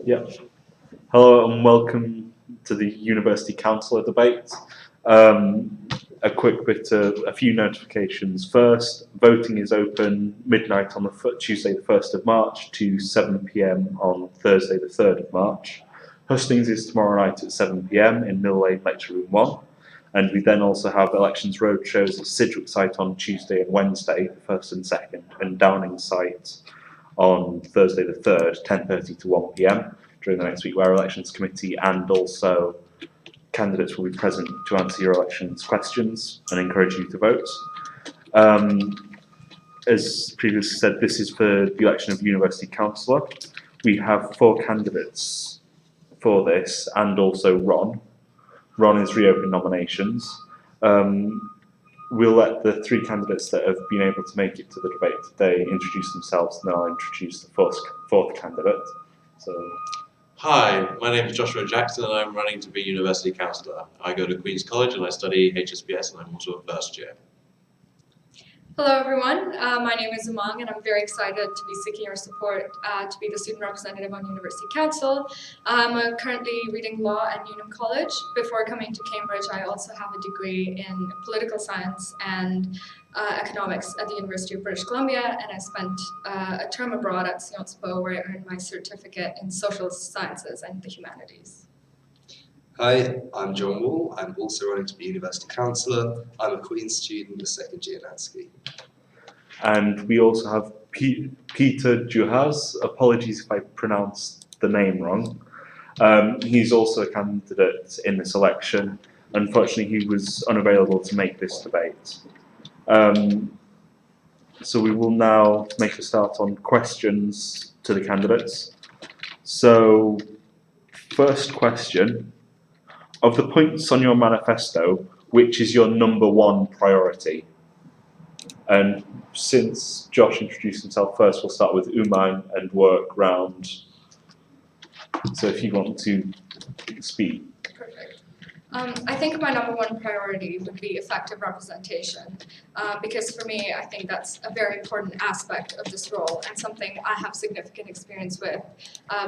Yeah. Hello and welcome to the University Councillor debate. A quick bit of a few notifications. First, voting is open midnight on Tuesday the 1st of March to 7 p.m. on Thursday the 3rd of March. Hustings is tomorrow night at 7 p.m. in Mill Lane Lecture Room 1. And we then also have elections roadshows at Sidgwick site on Tuesday and Wednesday, the 1st and 2nd, and Downing site on Thursday the 3rd, 10:30 to 1 p.m. during the next week, where elections committee and also candidates will be present to answer your elections questions and encourage you to vote. As previously said, this is for the election of University Councillor. We have 4 candidates for this and also Ron. Ron is reopened nominations. We'll let the 3 candidates that have been able to make it to the debate today introduce themselves, and then I'll introduce the fourth candidate. So. Hi, my name is Joshua Jackson and I'm running to be University Councillor. I go to Queen's College and I study HSBS and I'm also a first year. Hello everyone, my name is Umang and I'm very excited to be seeking your support to be the student representative on University Council. I'm currently reading law at Newnham College. Before coming to Cambridge, I also have a degree in political science and economics at the University of British Columbia, and I spent a term abroad at Sciences Po where I earned my certificate in social sciences and the humanities. Hi, I'm John Wall. I'm also running to be University Councillor. I'm a Queen's student, a second year Lansky. And we also have Peter Juhas. Apologies if I pronounced the name wrong. He's also a candidate in this election. Unfortunately, he was unavailable to make this debate. So we will now make a start on questions to the candidates. So, first question. Of the points on your manifesto, which is your #1 priority? And since Josh introduced himself first, we'll start with Umang and work round. So if you want to speak. Perfect. I think my #1 priority would be effective representation, because for me, I think that's a very important aspect of this role and something I have significant experience with,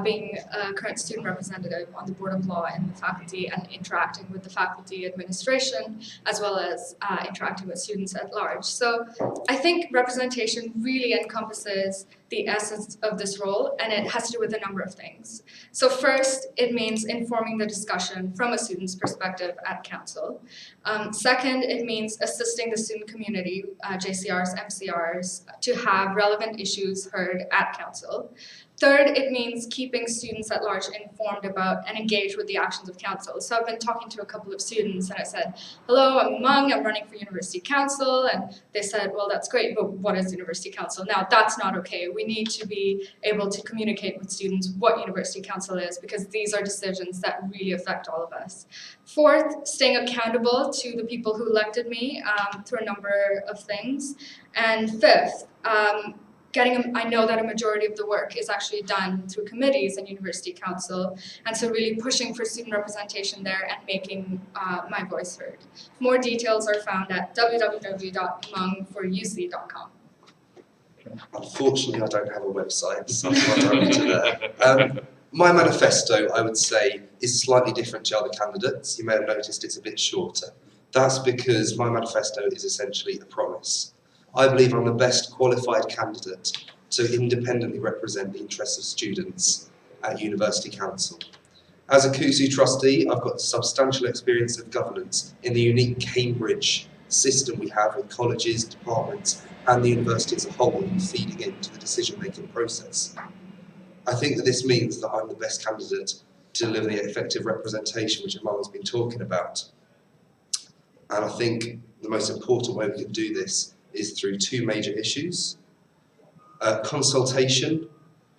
being a current student representative on the Board of Law and the faculty and interacting with the faculty administration, as well as interacting with students at large. So I think representation really encompasses the essence of this role, and it has to do with a number of things. So first, it means informing the discussion from a student's perspective at council. Second, it means assisting the student community, JCRs, MCRs, to have relevant issues heard at council. Third, it means keeping students at large informed about and engaged with the actions of council. So I've been talking to a couple of students and I said, hello, I'm Umang, I'm running for University Council. And they said, well, that's great, but what is University Council? Now, that's not okay. We need to be able to communicate with students what University Council is, because these are decisions that really affect all of us. Fourth, staying accountable to the people who elected me through a number of things. And fifth, I know that a majority of the work is actually done through committees and University Council, and so really pushing for student representation there and making my voice heard. More details are found at www.umangforuc.com. Unfortunately, I don't have a website, so I'm not directed there. My manifesto, I would say, is slightly different to other candidates. You may have noticed it's a bit shorter. That's because my manifesto is essentially a promise. I believe I'm the best qualified candidate to independently represent the interests of students at University Council. As a CUSU trustee, I've got substantial experience of governance in the unique Cambridge system we have with colleges, departments, and the university as a whole, feeding into the decision-making process. I think that this means that I'm the best candidate to deliver the effective representation which Umang has been talking about. And I think the most important way we can do this is through 2 major issues. Consultation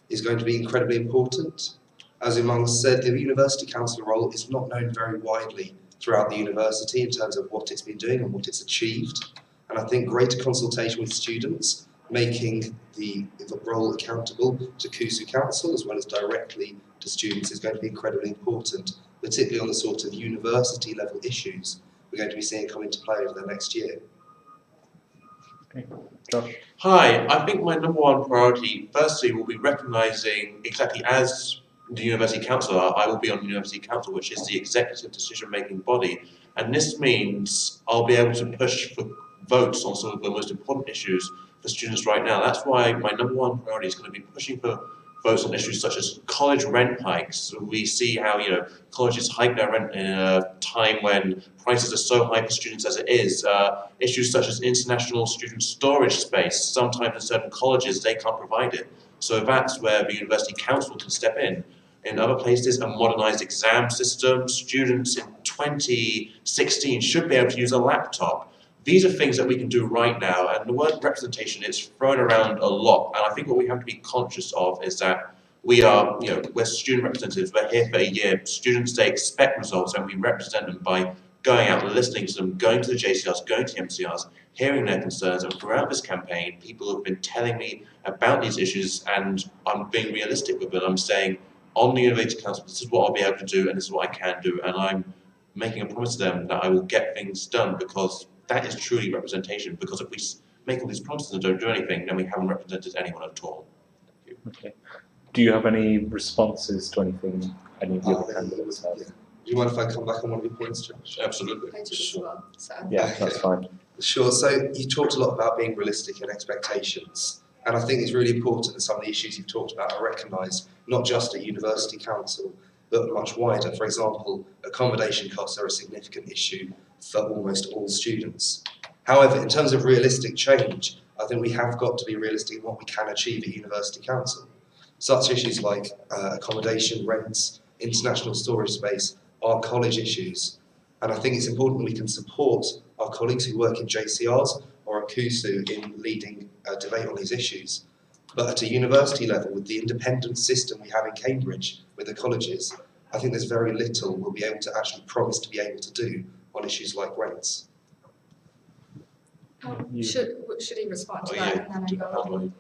is going to be incredibly important. As Umang said, the University Council role is not known very widely throughout the university in terms of what it's been doing and what it's achieved. And I think greater consultation with students, making the role accountable to CUSU Council as well as directly to students, is going to be incredibly important, particularly on the sort of university level issues we're going to be seeing come into play over the next year. Okay. Josh? Hi, I think my number one priority, firstly, will be recognising exactly as the University Councillor, I will be on the University Council, which is the executive decision-making body, and this means I'll be able to push for votes on some of the most important issues for students right now. That's why my number one priority is going to be pushing for votes on issues such as college rent hikes. We see how, colleges hike their rent in a time when prices are so high for students as it is. Issues such as international student storage space. Sometimes in certain colleges they can't provide it. So that's where the University Council can step in. In other places, a modernised exam system. Students in 2016 should be able to use a laptop. These are things that we can do right now, and the word representation is thrown around a lot, and I think what we have to be conscious of is that we are, we're student representatives, we're here for a year. Students, they expect results, and we represent them by going out and listening to them, going to the JCRs, going to the MCRs, hearing their concerns, and throughout this campaign, people have been telling me about these issues, and I'm being realistic with it. I'm saying, on the University Council, this is what I'll be able to do, and this is what I can do, and I'm making a promise to them that I will get things done, because that is truly representation, because if we make all these promises and don't do anything, then we haven't represented anyone at all. Okay. Do you have any responses to anything any of the other candidates have? Do you mind if I come back on one of your points, Josh? Absolutely. I do as well, so. Yeah, that's fine. Sure. So you talked a lot about being realistic in expectations, and I think it's really important that some of the issues you've talked about are recognised not just at University Council, but much wider. For example, accommodation costs are a significant issue for almost all students. However, in terms of realistic change, I think we have got to be realistic in what we can achieve at University Council. Such issues like accommodation, rents, international storage space are college issues. And I think it's important that we can support our colleagues who work in JCRs or at CUSU in leading a debate on these issues. But at a university level, with the independent system we have in Cambridge with the colleges, I think there's very little we'll be able to actually promise to be able to do on issues like rents. Should he respond to Oh, that yeah. and then I go on? Do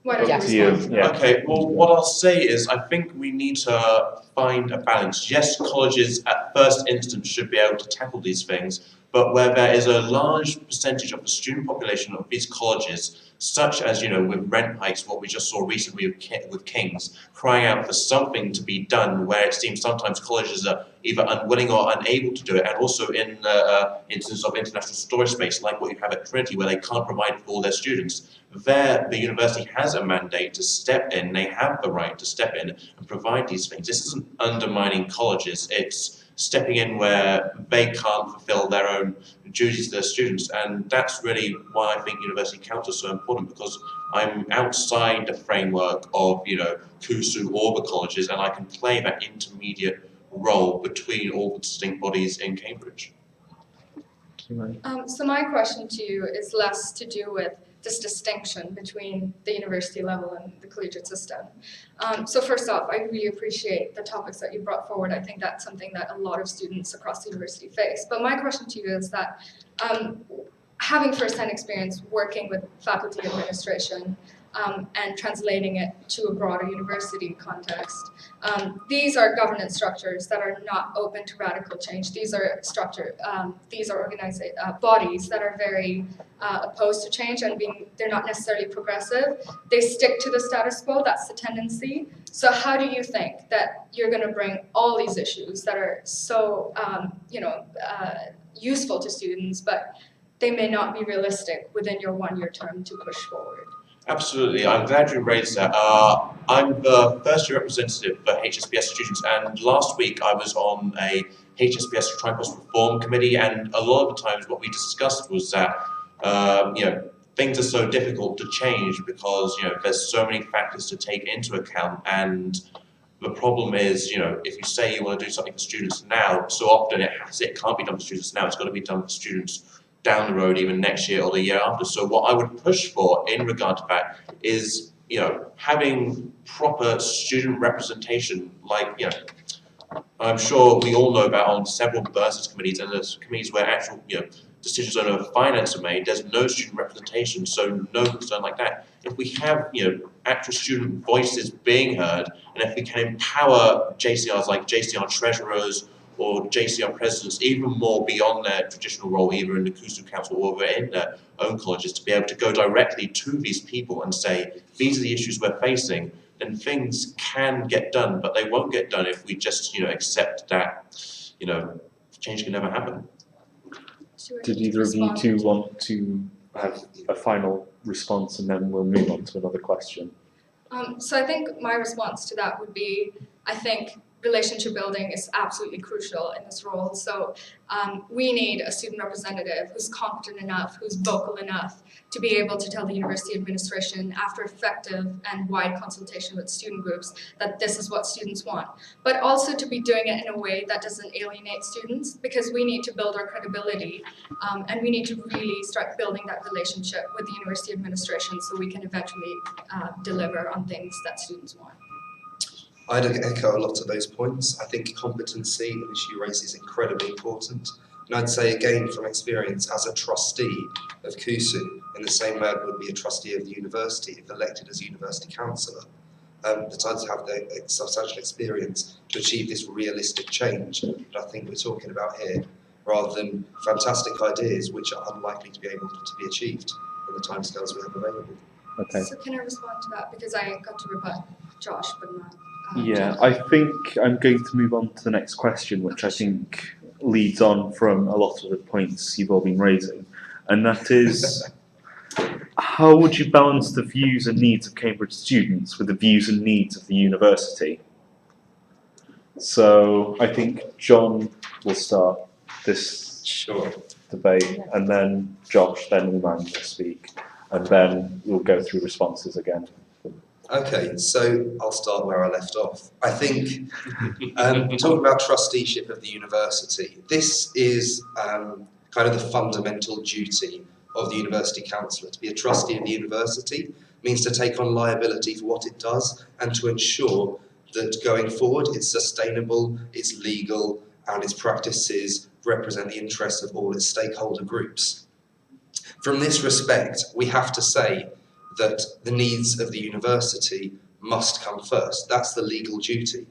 Why don't Yes. you respond to that? Yeah. Okay, well, what I'll say is I think we need to find a balance. Yes, colleges at first instance should be able to tackle these things, but where there is a large percentage of the student population of these colleges, such as, with rent hikes, what we just saw recently with King's, crying out for something to be done, where it seems sometimes colleges are either unwilling or unable to do it, and also in the instance of international storage space, like what you have at Trinity, where they can't provide for all their students. There, the university has a mandate to step in, they have the right to step in and provide these things. This isn't undermining colleges, it's stepping in where they can't fulfill their own duties to their students, and that's really why I think University Council is so important, because I'm outside the framework of, CUSU or the colleges, and I can play that intermediate role between all the distinct bodies in Cambridge. So my question to you is less to do with this distinction between the university level and the collegiate system. So first off, I really appreciate the topics that you brought forward. I think that's something that a lot of students across the university face. But my question to you is that having first-hand experience working with faculty administration and translating it to a broader university context, these are governance structures that are not open to radical change. These are bodies that are very opposed to change, and they're not necessarily progressive. They stick to the status quo. That's the tendency. So how do you think that you're going to bring all these issues that are so useful to students, but they may not be realistic within your one-year term to push forward? Absolutely, I'm glad you raised that. I'm the first year representative for HSBS students, and last week I was on a HSBS Tripos Reform Committee, and a lot of the times what we discussed was that things are so difficult to change because there's so many factors to take into account, and the problem is if you say you want to do something for students now, so often it can't be done for students now. It's got to be done for students down the road, even next year or the year after. So what I would push for in regard to that is, having proper student representation. Like, I'm sure we all know about on several bursars committees, and there's committees where actual, decisions on finance are made. There's no student representation, so no concern like that. If we have, actual student voices being heard, and if we can empower JCRs like JCR treasurers or JCR presidents, even more beyond their traditional role, either in the CUSU Council or in their own colleges, to be able to go directly to these people and say, these are the issues we're facing, then things can get done, but they won't get done if we just, accept that, change can never happen. Did either of you two want to have a final response, and then we'll move on to another question? So I think my response to that would be, I think relationship building is absolutely crucial in this role. So we need a student representative who's competent enough, who's vocal enough to be able to tell the university administration, after effective and wide consultation with student groups, that this is what students want. But also to be doing it in a way that doesn't alienate students, because we need to build our credibility and we need to really start building that relationship with the university administration so we can eventually deliver on things that students want. I'd echo a lot of those points. I think competency, an issue raised, is incredibly important. And I'd say again from experience, as a trustee of CUSU, in the same way I would be a trustee of the university if elected as University Councillor, that I'd have the substantial experience to achieve this realistic change that I think we're talking about here, rather than fantastic ideas which are unlikely to be able to be achieved in the timescales we have available. Okay. So can I respond to that? Because I got to rebut Josh, but not Yeah, John. I think I'm going to move on to the next question, which I think leads on from a lot of the points you've all been raising, and that is, how would you balance the views and needs of Cambridge students with the views and needs of the university? So I think John will start this debate, and then Josh, then Uman will speak, and then we'll go through responses again. Okay, so I'll start where I left off. I think talking about trusteeship of the university, this is kind of the fundamental duty of the University Councillor. To be a trustee of the university means to take on liability for what it does and to ensure that going forward it's sustainable, it's legal, and its practices represent the interests of all its stakeholder groups. From this respect, we have to say that the needs of the university must come first. That's the legal duty.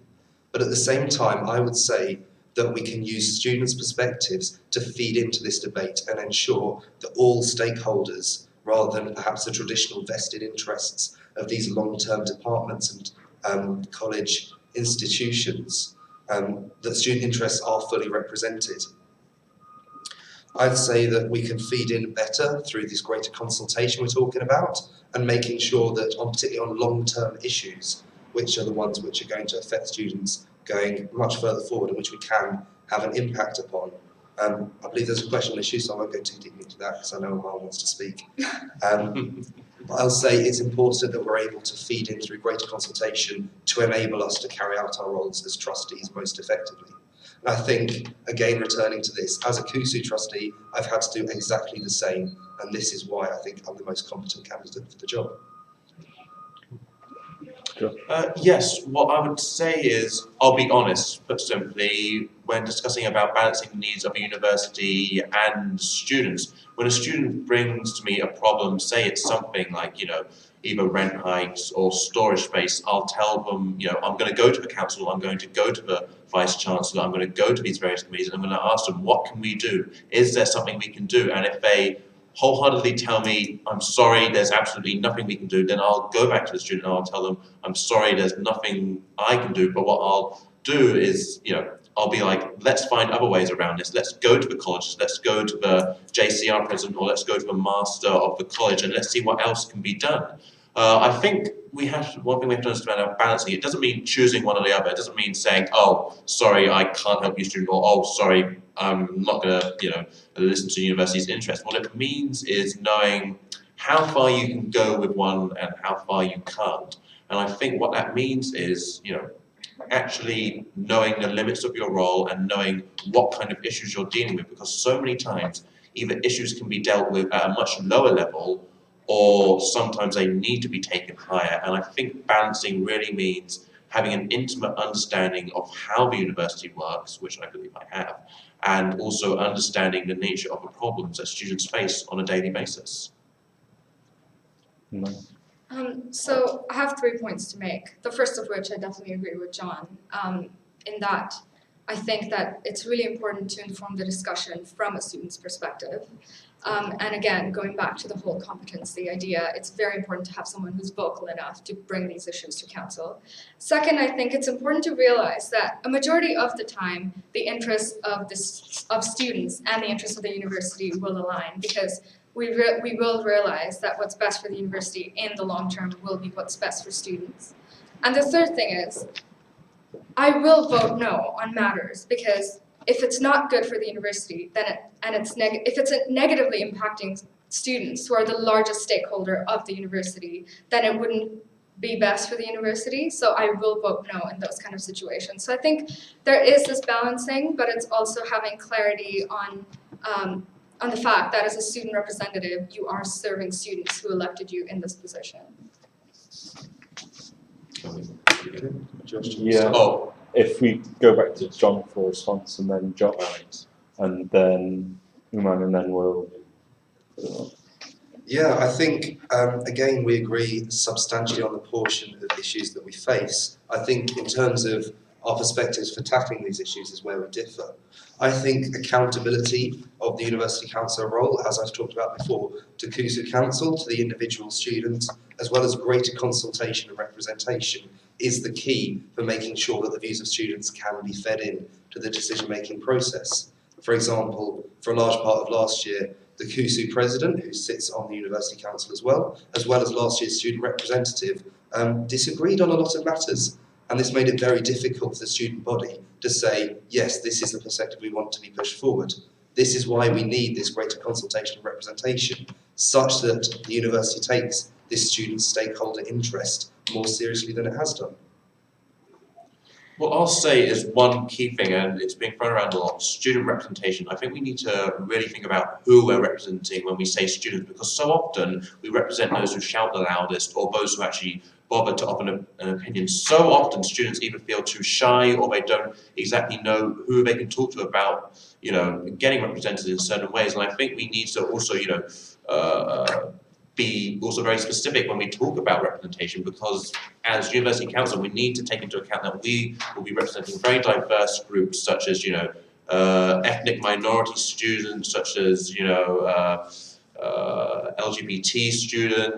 But at the same time, I would say that we can use students' perspectives to feed into this debate and ensure that all stakeholders, rather than perhaps the traditional vested interests of these long-term departments and college institutions, that student interests are fully represented. I'd say that we can feed in better through this greater consultation we're talking about, and making sure that, particularly on long-term issues, which are the ones which are going to affect students going much further forward and which we can have an impact upon. I believe there's a question on issue, so I won't go too deep into that because I know Amal wants to speak. But I'll say it's important that we're able to feed in through greater consultation to enable us to carry out our roles as trustees most effectively. And I think, again, returning to this, as a CUSU trustee, I've had to do exactly the same, and this is why I think I'm the most competent candidate for the job. Yes, what I would say is, I'll be honest, put simply, when discussing about balancing the needs of a university and students, when a student brings to me a problem, say it's something like, either rent hikes or storage space, I'll tell them, I'm going to go to the council, I'm going to go to the vice chancellor, I'm going to go to these various committees, and I'm going to ask them, what can we do? Is there something we can do? And if they wholeheartedly tell me, I'm sorry, there's absolutely nothing we can do, then I'll go back to the student and I'll tell them, I'm sorry, there's nothing I can do, but what I'll do is, I'll be like, let's find other ways around this. Let's go to the college, let's go to the JCR president, or let's go to the master of the college, and let's see what else can be done. I think one thing we have to understand about balancing, it doesn't mean choosing one or the other. It doesn't mean saying, oh, sorry, I can't help you, student, or oh, sorry, I'm not going to, listen to the university's interest. What it means is knowing how far you can go with one and how far you can't. And I think what that means is, actually knowing the limits of your role and knowing what kind of issues you're dealing with, because so many times either issues can be dealt with at a much lower level, or sometimes they need to be taken higher. And I think balancing really means having an intimate understanding of how the university works, which I believe I have, and also understanding the nature of the problems that students face on a daily basis. No. So I have 3 points to make. The first of which I definitely agree with John, in that I think that it's really important to inform the discussion from a student's perspective. And again, going back to the whole competency idea, it's very important to have someone who's vocal enough to bring these issues to council. Second, I think it's important to realize that a majority of the time, the interests of students and the interests of the university will align, because we will realize that what's best for the university in the long term will be what's best for students. And the third thing is, I will vote no on matters, because if it's not good for the university, then if it's negatively impacting students who are the largest stakeholder of the university, then it wouldn't be best for the university. So I will vote no in those kind of situations. So I think there is this balancing, but it's also having clarity on the fact that as a student representative, you are serving students who elected you in this position. Yeah. Oh, If we go back to John for a response, and then John, and then Uman, and then we'll. Yeah, I think, again, we agree substantially on the portion of issues that we face. I think in terms of our perspectives for tackling these issues is where we differ. I think accountability of the University Councillor role, as I've talked about before, to CUSU Council, to the individual students, as well as greater consultation and representation, is the key for making sure that the views of students can be fed in to the decision-making process. For example, for a large part of last year, the CUSU president, who sits on the University Council as well as last year's student representative, disagreed on a lot of matters. And this made it very difficult for the student body to say, yes, this is the perspective we want to be pushed forward. This is why we need this greater consultation and representation, such that the university takes this student stakeholder interest more seriously than it has done. what I'll say is one key thing, and it's being thrown around a lot, student representation. I think we need to really think about who we're representing when we say students, because so often we represent those who shout the loudest or those who actually bother to offer an opinion. So often students either feel too shy or they don't exactly know who they can talk to about, getting represented in certain ways. And I think we need to also, be also very specific when we talk about representation, because as University Council, we need to take into account that we will be representing very diverse groups, such as, ethnic minority students, such as, LGBT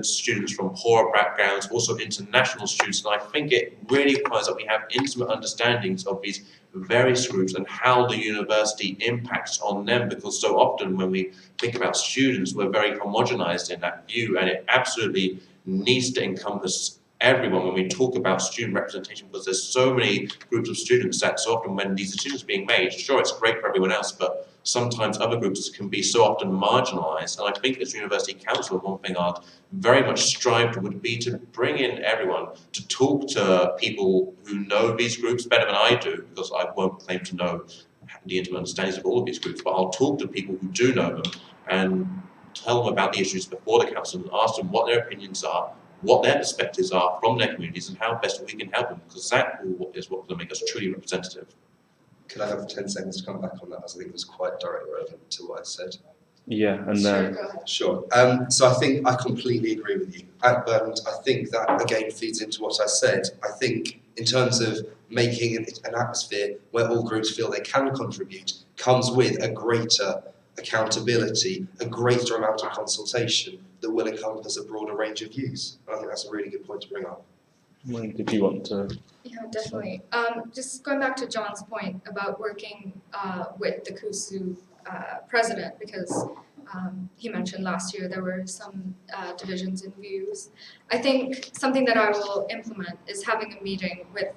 students from poorer backgrounds, also international students. And I think it really requires that we have intimate understandings of these various groups and how the university impacts on them, because so often when we think about students, we're very homogenized in that view, and it absolutely needs to encompass everyone when we talk about student representation, because there's so many groups of students that so often when these decisions are being made, sure, it's great for everyone else, but sometimes other groups can be so often marginalized. And I think as University Council, one thing I'd very much strive to would be to bring in everyone, to talk to people who know these groups better than I do, because I won't claim to know the intimate understandings of all of these groups, but I'll talk to people who do know them and tell them about the issues before the council and ask them what their opinions are, what their perspectives are from their communities, and how best we can help them, because that is what will make us truly representative. Could I have 10 seconds to come back on that, as I think it was quite directly relevant to what I said? Yeah, and Sure, then go ahead. Sure. So I think I completely agree with you. And I think that, again, feeds into what I said. I think in terms of making an atmosphere where all groups feel they can contribute comes with a greater accountability, a greater amount of consultation that will encompass a broader range of views. And I think that's a really good point to bring up. when did you want to? Yeah, definitely. Just going back to John's point about working with the CUSU president, because he mentioned last year there were some divisions in views. I think something that I will implement is having a meeting with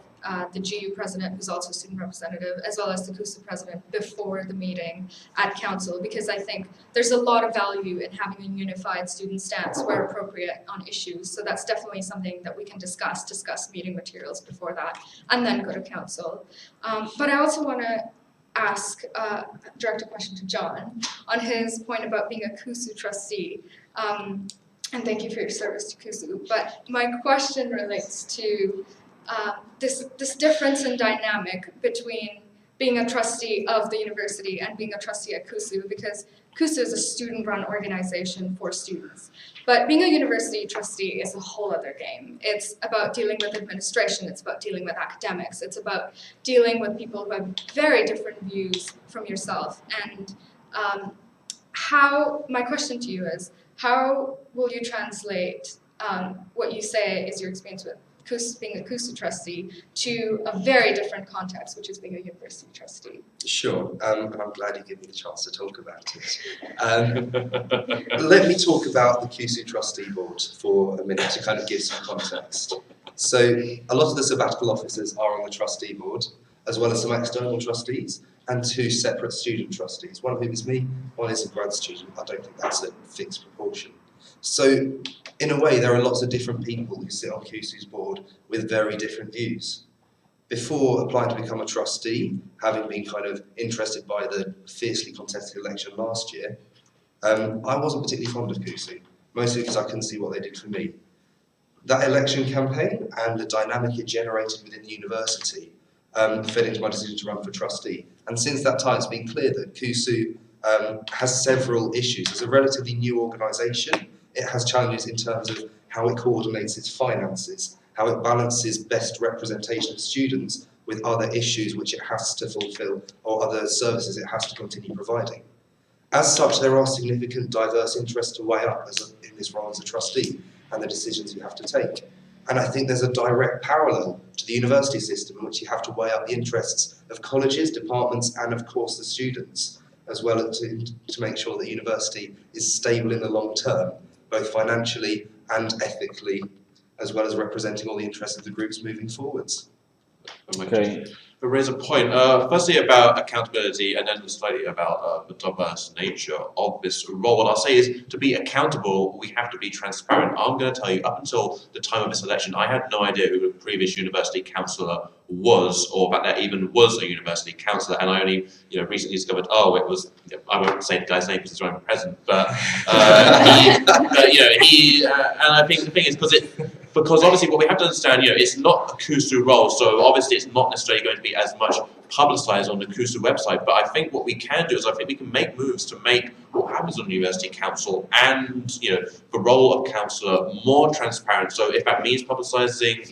the GU president, who's also student representative, as well as the CUSU president before the meeting at council, because I think there's a lot of value in having a unified student stance where appropriate on issues. So that's definitely something that we can discuss meeting materials before that, and then go to council. But I also want to direct a question to John on his point about being a CUSU trustee. And thank you for your service to CUSU. But my question relates to this difference in dynamic between being a trustee of the university and being a trustee at CUSU, because CUSU is a student-run organization for students. But being a university trustee is a whole other game. It's about dealing with administration, it's about dealing with academics, it's about dealing with people who have very different views from yourself. And my question to you is, how will you translate what you say is your experience with being a CUSU trustee to a very different context, which is being a university trustee? Sure, and I'm glad you gave me the chance to talk about it. Let me talk about the CUSU trustee board for a minute to kind of give some context. So a lot of the sabbatical officers are on the trustee board, as well as some external trustees and 2 separate student trustees, one of whom is me, one is a grad student. I don't think that's a fixed proportion. So in a way, there are lots of different people who sit on CUSU's board with very different views. Before applying to become a trustee, having been kind of interested by the fiercely contested election last year, I wasn't particularly fond of CUSU, mostly because I couldn't see what they did for me. That election campaign and the dynamic it generated within the university fed into my decision to run for trustee. And since that time, it's been clear that CUSU has several issues. It's a relatively new organisation. It has challenges in terms of how it coordinates its finances, how it balances best representation of students with other issues which it has to fulfil or other services it has to continue providing. As such, there are significant diverse interests to weigh up in this role as a trustee and the decisions you have to take. And I think there's a direct parallel to the university system in which you have to weigh up the interests of colleges, departments, and of course the students, as well as to make sure that university is stable in the long term, both financially and ethically, as well as representing all the interests of the groups moving forwards. Okay. To raise a point, firstly about accountability and then slightly about the diverse nature of this role. What I'll say is, to be accountable, we have to be transparent. I'm going to tell you, up until the time of this election, I had no idea who the previous university councillor was, or that there even was a university councillor, and I only recently discovered, oh, it was, I won't say the guy's name because he's not present, but he and I think the thing is, because obviously what we have to understand, it's not a CUSU role, so obviously it's not necessarily going to be as much publicised on the CUSU website, but I think what we can do is I think we can make moves to make what happens on the University Council and the role of councillor more transparent. So if that means publicising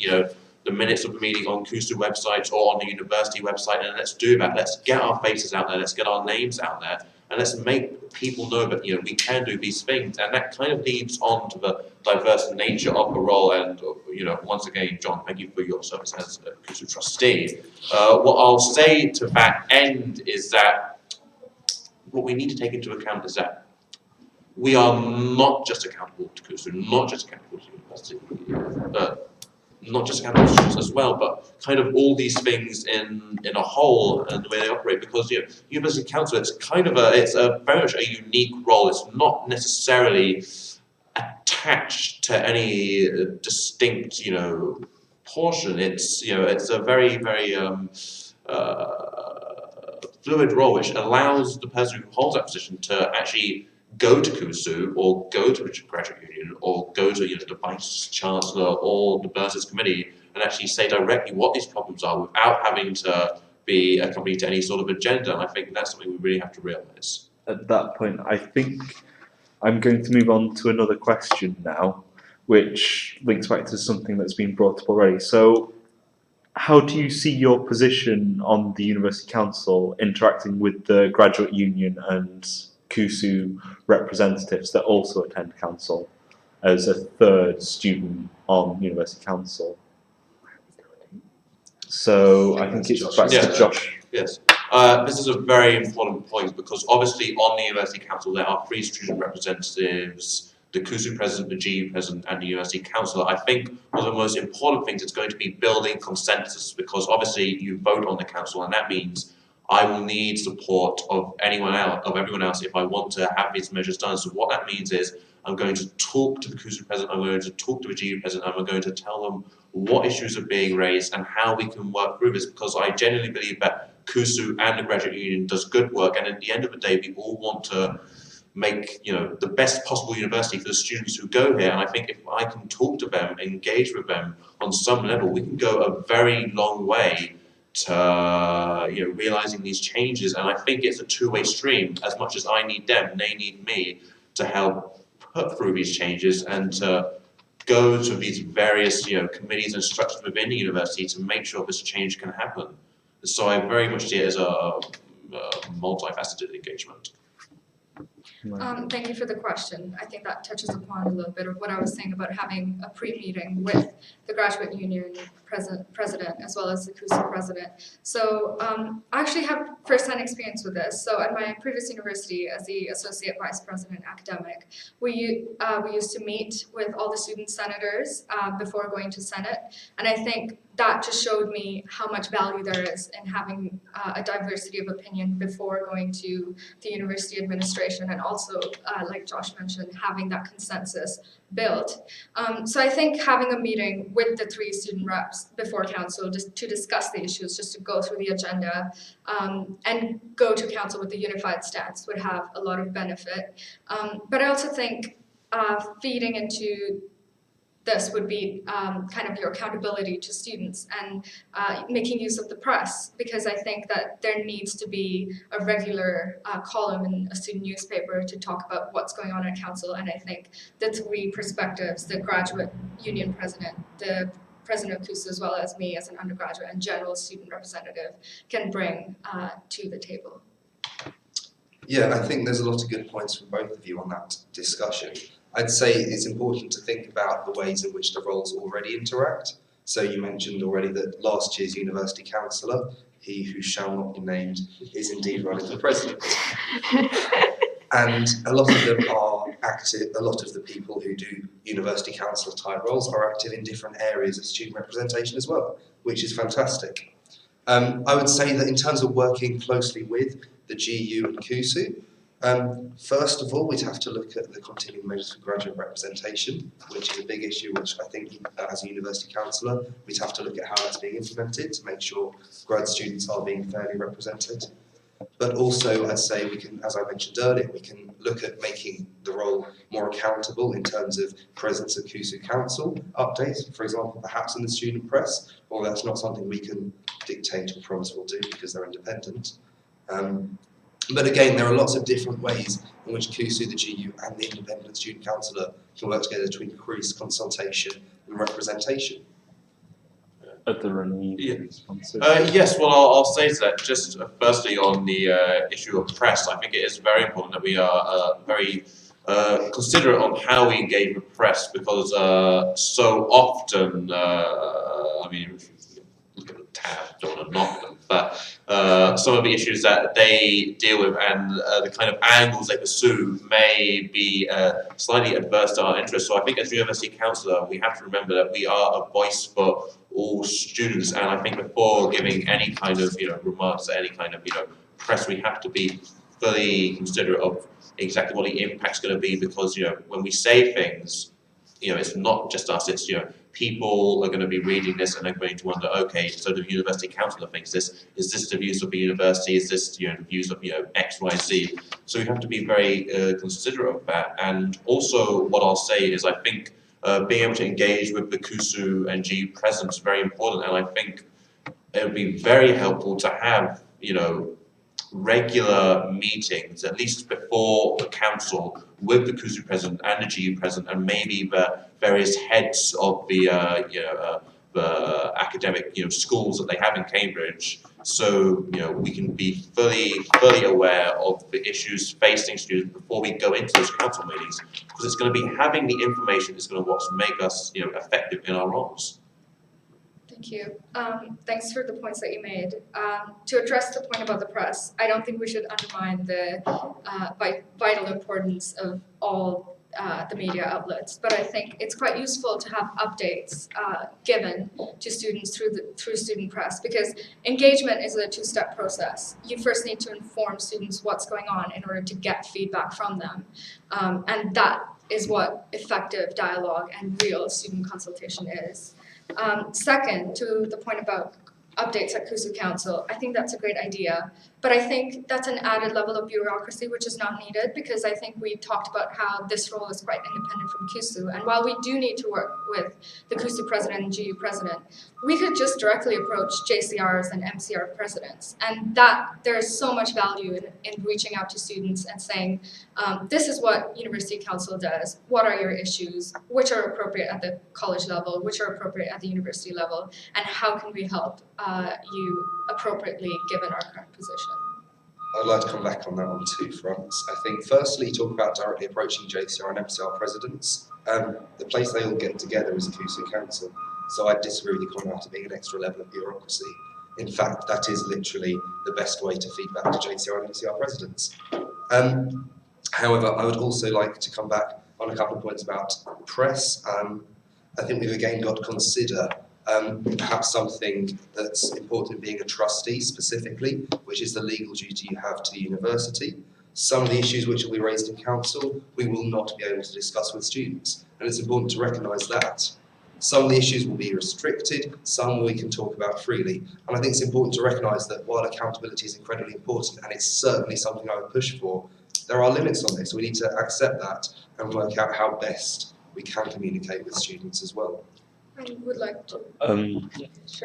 the minutes of the meeting on CUSU websites or on the university website, and let's do that. Let's get our faces out there, let's get our names out there, and let's make people know that we can do these things. And that kind of leads on to the diverse nature of the role. And once again, John, thank you for your service as a CUSU trustee. What I'll say to that end is that what we need to take into account is that we are not just accountable to CUSU, not just accountable to the university, not just accountable to students as well, but kind of all these things in a whole and the way they operate. Because University Council, it's very much a unique role. It's not necessarily attached to any distinct portion. It's it's a very fluid role, which allows the person who holds that position to actually go to CUSU or go to a graduate union or go to the Vice Chancellor or the Bursars Committee and actually say directly what these problems are without having to be accompanied to any sort of agenda. And I think that's something we really have to realise. At that point, I think I'm going to move on to another question now, which links back to something that's been brought up already. So, how do you see your position on the University Council interacting with the graduate union and CUSU representatives that also attend council as a third student on University Council? So I think it's back to Josh. Yes. This is a very important point because obviously on the University Council there are 3 student representatives, the CUSU president, the GU president, and the University Councillor. I think one of the most important things is going to be building consensus, because obviously you vote on the council, and that means I will need support of everyone else if I want to have these measures done. So what that means is I'm going to talk to the CUSU president, I'm going to talk to the GU president, and I'm going to tell them what issues are being raised and how we can work through this, because I genuinely believe that CUSU and the graduate union does good work, and at the end of the day we all want to make the best possible university for the students who go here. And I think if I can talk to them, engage with them on some level, we can go a very long way realizing these changes. And I think it's a two-way stream. As much as I need them, they need me to help put through these changes and to go to these various committees and structures within the university to make sure this change can happen. So I very much see it as a multifaceted engagement. Thank you for the question. I think that touches upon a little bit of what I was saying about having a pre-meeting with the graduate union president as well as the CUSU president. So I actually have first-hand experience with this. So at my previous university as the associate vice president academic, we used to meet with all the student senators before going to Senate, and I think that just showed me how much value there is in having a diversity of opinion before going to the university administration, and also, like Josh mentioned, having that consensus built. So I think having a meeting with the 3 student reps before council just to discuss the issues, just to go through the agenda, and go to council with a unified stance would have a lot of benefit. But I also think feeding into this would be kind of your accountability to students and making use of the press, because I think that there needs to be a regular column in a student newspaper to talk about what's going on at council. And I think the 3 perspectives, the graduate union president, the president of CUSU, as well as me as an undergraduate and general student representative, can bring to the table. Yeah, I think there's a lot of good points from both of you on that discussion. I'd say it's important to think about the ways in which the roles already interact. So you mentioned already that last year's University Councillor, he who shall not be named, is indeed running for president. And a lot of them are active, a lot of the people who do University Councillor type roles are active in different areas of student representation as well, which is fantastic. I would say that in terms of working closely with the GU and CUSU, first of all, we'd have to look at the continuing measures for graduate representation, which is a big issue, which I think as a University Councillor, we'd have to look at how that's being implemented to make sure grad students are being fairly represented. But also, I'd say we can, as I mentioned earlier, we can look at making the role more accountable in terms of presence at CUSU Council updates, for example, perhaps in the student press, or that's not something we can dictate or promise we'll do because they're independent. But again, there are lots of different ways in which CUSU, the GU, and the independent student councillor can work together to increase consultation and representation. Are there any responses? Yes, well, I'll say to that just firstly on the issue of press. I think it is very important that we are very considerate on how we engage with press, because so often, I mean, look at the tab, don't want to knock them, but some of the issues that they deal with and the kind of angles they pursue may be slightly adverse to our interests. So I think as University Councillor, we have to remember that we are a voice for all students, and I think before giving any kind of remarks to any kind of press, we have to be fully considerate of exactly what the impact's going to be, because when we say things, it's not just us, it's people are going to be reading this and they're going to wonder, okay, so the University Councillor thinks this, is this the views of the university, is this the views of X, Y, Z? So we have to be very considerate of that. And also what I'll say is I think being able to engage with the CUSU and GU presence is very important, and I think it would be very helpful to have regular meetings, at least before the council, with the CUSU president and the GU president, and maybe the various heads of the academic schools that they have in Cambridge, so we can be fully aware of the issues facing students before we go into those council meetings, because it's going to be having the information is going to make us effective in our roles. Thank you. Thanks for the points that you made. To address the point about the press, I don't think we should undermine the vital importance of all the media outlets, but I think it's quite useful to have updates given to students through student press, because engagement is a 2-step process. You first need to inform students what's going on in order to get feedback from them, and that is what effective dialogue and real student consultation is. Second, to the point about updates at CUSU Council. I think that's a great idea, but I think that's an added level of bureaucracy which is not needed, because I think we talked about how this role is quite independent from CUSU, and while we do need to work with the CUSU president and GU president, we could just directly approach JCRs and MCR presidents, and that there is so much value in reaching out to students and saying, this is what University Council does, what are your issues, which are appropriate at the college level, which are appropriate at the university level, and how can we help you appropriately given our current position. I'd like to come back on that on two fronts. I think firstly, talk about directly approaching JCR and MCR presidents. The place they all get together is CUSU Council, so I disagree with you calling out to being an extra level of bureaucracy. In fact, that is literally the best way to feed back to JCR and MCR presidents. However, I would also like to come back on a couple of points about press. I think we've again got to consider perhaps something that's important being a trustee specifically, which is the legal duty you have to the university. Some of the issues which will be raised in council, we will not be able to discuss with students, and it's important to recognise that. Some of the issues will be restricted, some we can talk about freely, and I think it's important to recognise that while accountability is incredibly important, and it's certainly something I would push for, there are limits on this. We need to accept that and work out how best we can communicate with students as well. I would like to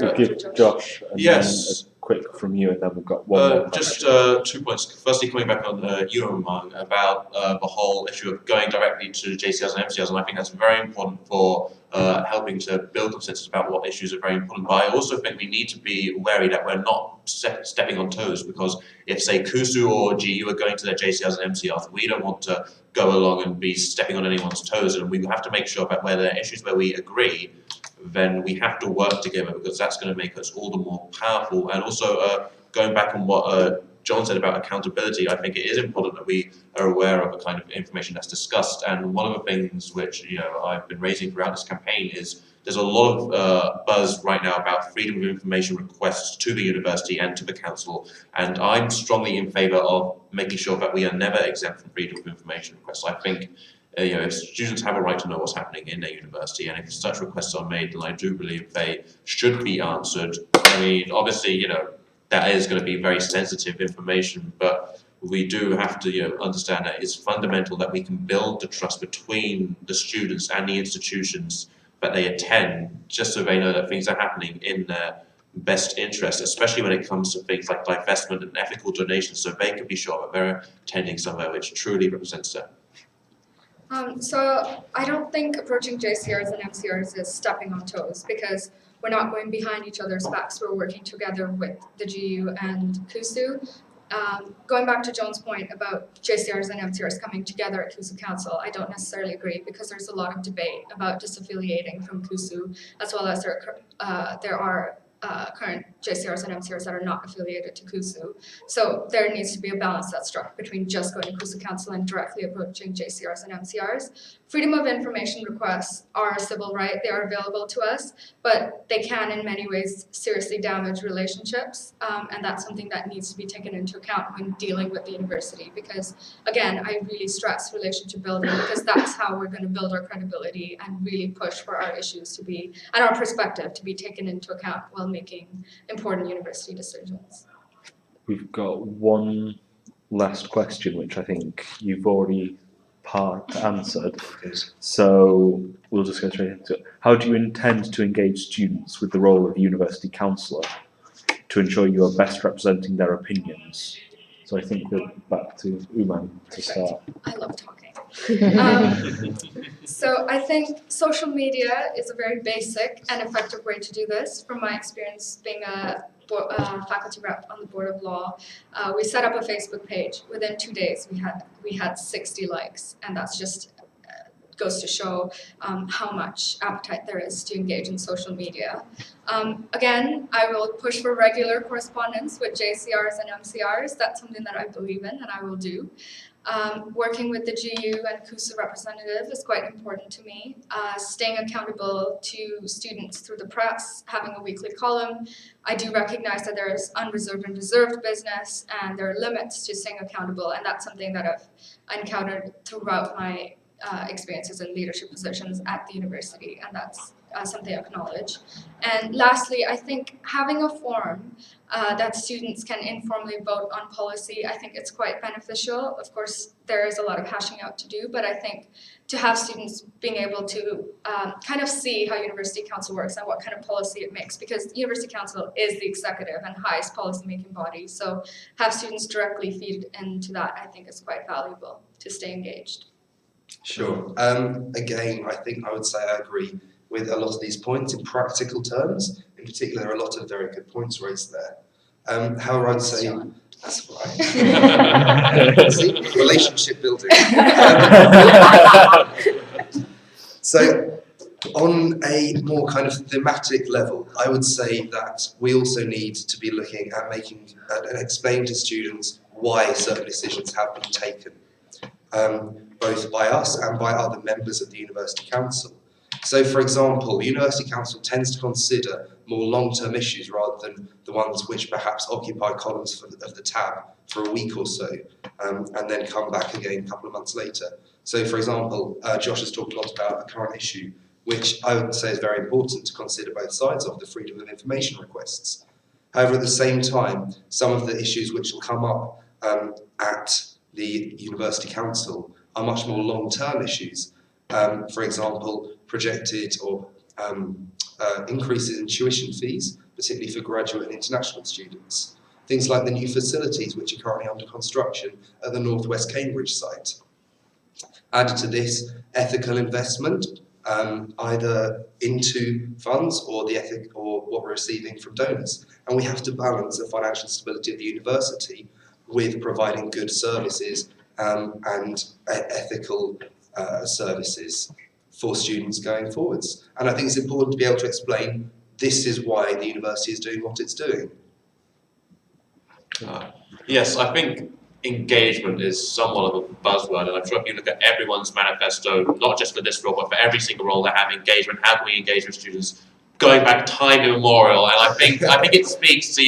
We'll give Josh and Yes. then a quick from you, and then we've got one more. Just 2 points. Firstly, coming back on your remark about the whole issue of going directly to JCRs and MCRs, and I think that's very important for helping to build consensus about what issues are very important. But I also think we need to be wary that we're not stepping on toes, because if, say, CUSU or GU are going to their JCRs and MCRs, we don't want to go along and be stepping on anyone's toes, and we have to make sure that where there are issues where we agree, then we have to work together, because that's going to make us all the more powerful. And also, going back on what John said about accountability, I think it is important that we are aware of the kind of information that's discussed. And one of the things which I've been raising throughout this campaign is there's a lot of buzz right now about freedom of information requests to the university and to the council, and I'm strongly in favour of making sure that we are never exempt from freedom of information requests. I think if students have a right to know what's happening in their university, and if such requests are made, then I do believe they should be answered. I mean, obviously, that is going to be very sensitive information, but we do have to understand that it's fundamental that we can build the trust between the students and the institutions that they attend, just so they know that things are happening in their best interest, especially when it comes to things like divestment and ethical donations, so they can be sure that they're attending somewhere which truly represents them. So I don't think approaching JCRs and MCRs is stepping on toes, because we're not going behind each other's backs. We're working together with the GU and CUSU. Going back to Joan's point about JCRs and MCRs coming together at CUSU Council, I don't necessarily agree, because there's a lot of debate about disaffiliating from CUSU, as well as there are current JCRs and MCRs that are not affiliated to CUSU. So there needs to be a balance that's struck between just going to CUSU Council and directly approaching JCRs and MCRs. Freedom of information requests are a civil right. They are available to us, but they can in many ways seriously damage relationships, and that's something that needs to be taken into account when dealing with the university, because again, I really stress relationship building, because that's how we're going to build our credibility and really push for our issues to be, and our perspective to be taken into account while making important university decisions. We've got one last question, which I think you've already part answered. So we'll just go straight into it. How do you intend to engage students with the role of University Councillor to ensure you are best representing their opinions? So I think we're back to Uman to start. I love talking. So I think social media is a very basic and effective way to do this. From my experience being a faculty rep on the Board of Law, we set up a Facebook page. Within 2 days, we had 60 likes, and that's just goes to show how much appetite there is to engage in social media. Again, I will push for regular correspondence with JCRs and MCRs. That's something that I believe in and I will do. Working with the GU and CUSU representative is quite important to me. Staying accountable to students through the press, having a weekly column. I do recognize that there is unreserved and reserved business, and there are limits to staying accountable, and that's something that I've encountered throughout my experiences in leadership positions at the university, and that's something I acknowledge. And lastly, I think having a forum that students can informally vote on policy, I think it's quite beneficial. Of course, there is a lot of hashing out to do, but I think to have students being able to kind of see how University Council works and what kind of policy it makes, because University Council is the executive and highest policy-making body, so have students directly feed into that, I think is quite valuable to stay engaged. Sure. Again, I think I would say I agree with a lot of these points in practical terms. In particular, there are a lot of very good points raised there. However, I'd say that's right. See, relationship building. So, on a more kind of thematic level, I would say that we also need to be looking at making and explaining to students why certain decisions have been taken, both by us and by other members of the University Council. So, for example, the University Council tends to consider more long-term issues rather than the ones which perhaps occupy columns of the tab for a week or so, and then come back again a couple of months later. So, for example, Josh has talked a lot about a current issue, which I would say is very important to consider both sides of, the freedom of information requests. However, at the same time, some of the issues which will come up at the University Council are much more long-term issues. For example, projected or increases in tuition fees, particularly for graduate and international students. Things like the new facilities which are currently under construction at the Northwest Cambridge site. Added to this, ethical investment, either into funds or what we're receiving from donors. And we have to balance the financial stability of the university with providing good services and ethical services for students going forwards. And I think it's important to be able to explain this is why the university is doing what it's doing. Yes, I think engagement is somewhat of a buzzword, and I'm sure if you look at everyone's manifesto, not just for this role, but for every single role, they have engagement. How can we engage with students? Going back time immemorial, and I think it speaks to,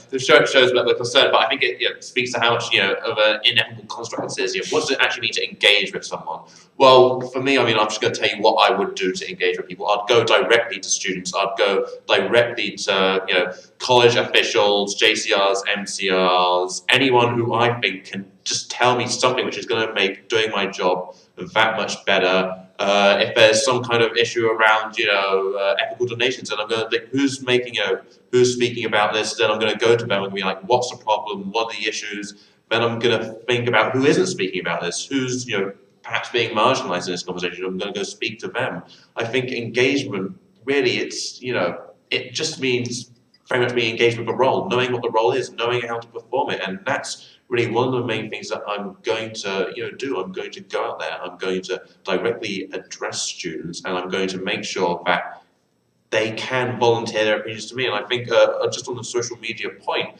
the show shows that we're concerned, but I think it speaks to how much of an ineffable construct this is. What does it actually mean to engage with someone? Well, for me, I'm just going to tell you what I would do to engage with people. I'd go directly to students. I'd go directly to college officials, JCRs, MCRs, anyone who I think can just tell me something which is going to make doing my job that much better. If there's some kind of issue around, ethical donations, and I'm going to think who's speaking about this, then I'm going to go to them and be like, what's the problem? What are the issues? Then I'm going to think about who isn't speaking about this, who's, perhaps being marginalized in this conversation. I'm going to go speak to them. I think engagement, really, it just means very much being engaged with the role, knowing what the role is, knowing how to perform it, and that's really one of the main things that I'm going to do. I'm going to go out there, I'm going to directly address students, and I'm going to make sure that they can volunteer their opinions to me. And I think just on the social media point,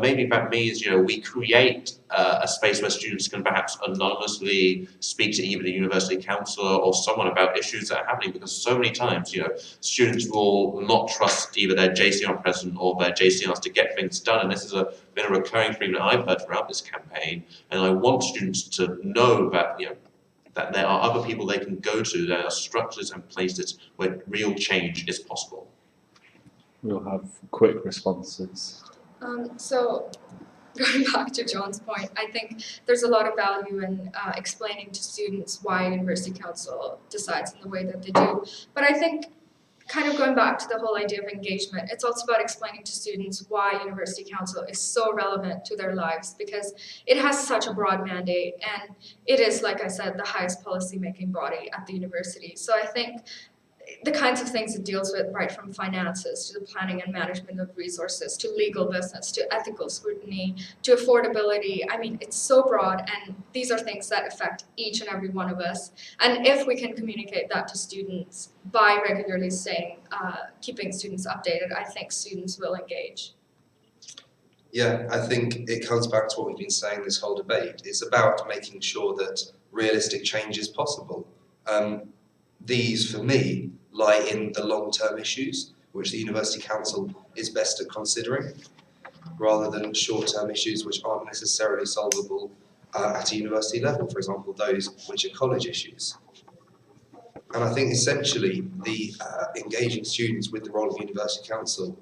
maybe that means we create a space where students can perhaps anonymously speak to either the university councillor or someone about issues that are happening, because so many times students will not trust either their JCR president or their JCRs to get things done, and this has been a recurring theme that I've heard throughout this campaign. And I want students to know that that there are other people they can go to, there are structures and places where real change is possible. We'll have quick responses. So going back to John's point, I think there's a lot of value in explaining to students why University Council decides in the way that they do. But I think kind of going back to the whole idea of engagement, it's also about explaining to students why University Council is so relevant to their lives, because it has such a broad mandate, and it is, like I said, the highest policy-making body at the university. So I think the kinds of things it deals with, right from finances to the planning and management of resources, to legal business, to ethical scrutiny, to affordability. I mean, it's so broad, and these are things that affect each and every one of us. And if we can communicate that to students by regularly keeping students updated, I think students will engage. Yeah, I think it comes back to what we've been saying this whole debate. It's about making sure that realistic change is possible. These, for me, lie in the long-term issues, which the University Council is best at considering, rather than short-term issues which aren't necessarily solvable at a university level, for example, those which are college issues. And I think essentially the engaging students with the role of University Council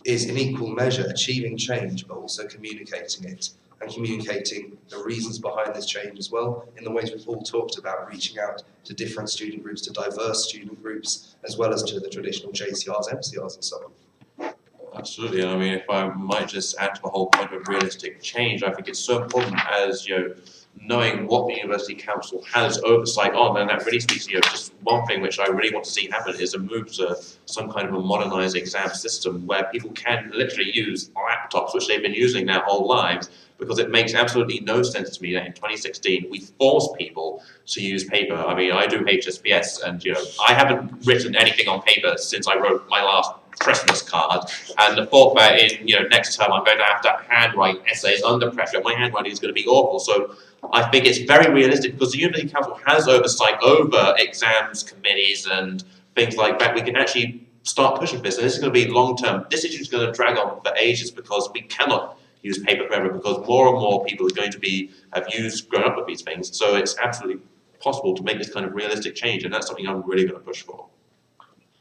is in equal measure achieving change, but also communicating it, and communicating the reasons behind this change as well, in the ways we've all talked about, reaching out to different student groups, to diverse student groups, as well as to the traditional JCRs, MCRs and so on. Absolutely, and I mean, if I might just add to the whole point of realistic change, I think it's so important as, knowing what the University Council has oversight on, and that really speaks to, just one thing which I really want to see happen is a move to some kind of a modernised exam system where people can literally use laptops, which they've been using their whole lives, because it makes absolutely no sense to me that in 2016 we force people to use paper. I mean, I do HSPS, and I haven't written anything on paper since I wrote my last Christmas card, and the thought that in next term I'm going to have to handwrite essays under pressure, my handwriting is going to be awful. So I think it's very realistic, because the University Council has oversight over exams committees and things like that. We can actually start pushing this, and this is going to be long term. This issue is going to drag on for ages, because we cannot use paper forever, because more and more people are going to have grown up with these things. So it's absolutely possible to make this kind of realistic change, and that's something I'm really going to push for.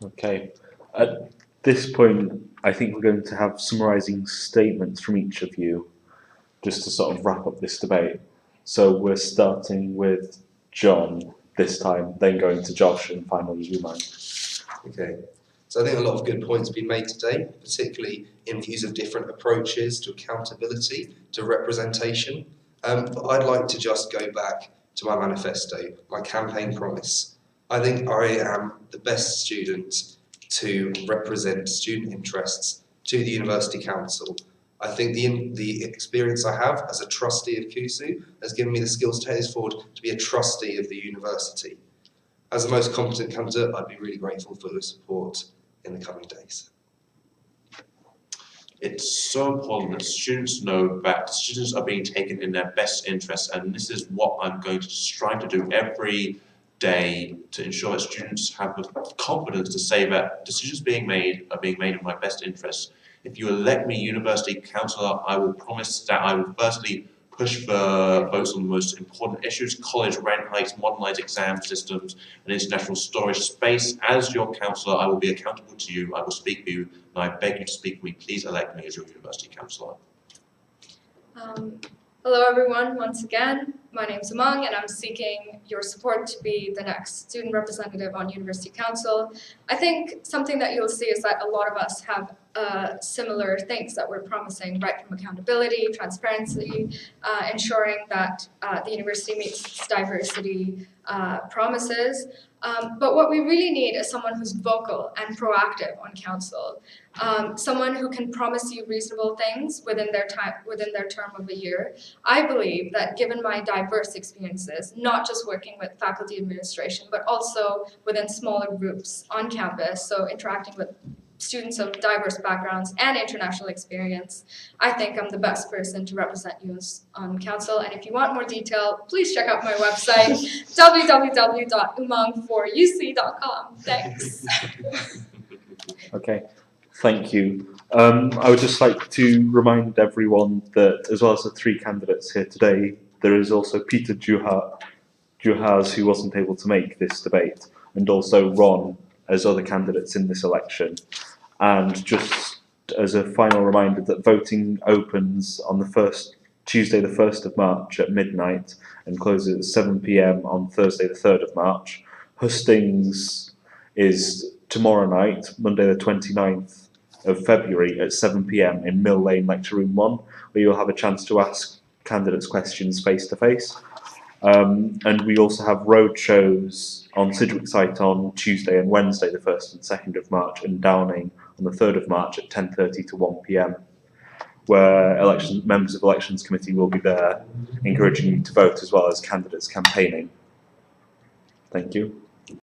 Okay. At this point, I think we're going to have summarising statements from each of you, just to sort of wrap up this debate. So we're starting with John this time, then going to Josh, and finally Umang. Okay. So I think a lot of good points have been made today, particularly in views of different approaches to accountability, to representation. But I'd like to just go back to my manifesto, my campaign promise. I think I am the best student to represent student interests to the University Council. I think the experience I have as a trustee of CUSU has given me the skills to take this forward to be a trustee of the university. As the most competent candidate, I'd be really grateful for the support in the coming days. It's so important that students know that decisions are being taken in their best interests, and this is what I'm going to strive to do every day to ensure that students have the confidence to say that decisions are being made in my best interests. If you elect me University Councillor, I will promise that I will firstly push for votes on the most important issues: college rent hikes, modernised exam systems, and international storage space. As your councillor, I will be accountable to you. I will speak for you, and I beg you to speak for me. Please elect me as your University Councillor. Hello everyone, once again. My name is Umang, and I'm seeking your support to be the next student representative on University Council. I think something that you'll see is that a lot of us have similar things that we're promising, right from accountability, transparency, ensuring that the university meets its diversity promises. But what we really need is someone who's vocal and proactive on council, someone who can promise you reasonable things within their term of a year. I believe that given my diverse experiences, not just working with faculty administration, but also within smaller groups on campus, so interacting with students of diverse backgrounds and international experience, I think I'm the best person to represent you on council. And if you want more detail, please check out my website, www.umang4uc.com. Thanks. Okay, thank you. I would just like to remind everyone that, as well as the three candidates here today, there is also Peter Juhas, who wasn't able to make this debate, and also Ron as other candidates in this election. And just as a final reminder that voting opens on Tuesday the 1st of March at midnight and closes at 7 p.m. on Thursday the 3rd of March. Hustings is tomorrow night, Monday the 29th of February at 7 p.m. in Mill Lane Lecture Room 1, where you'll have a chance to ask candidates questions face to face. And we also have road shows on Sidgwick site on Tuesday and Wednesday, the 1st and 2nd of March, and Downing on the 3rd of March at 10:30 to 1 p.m, where members of Elections Committee will be there encouraging you to vote, as well as candidates campaigning. Thank you.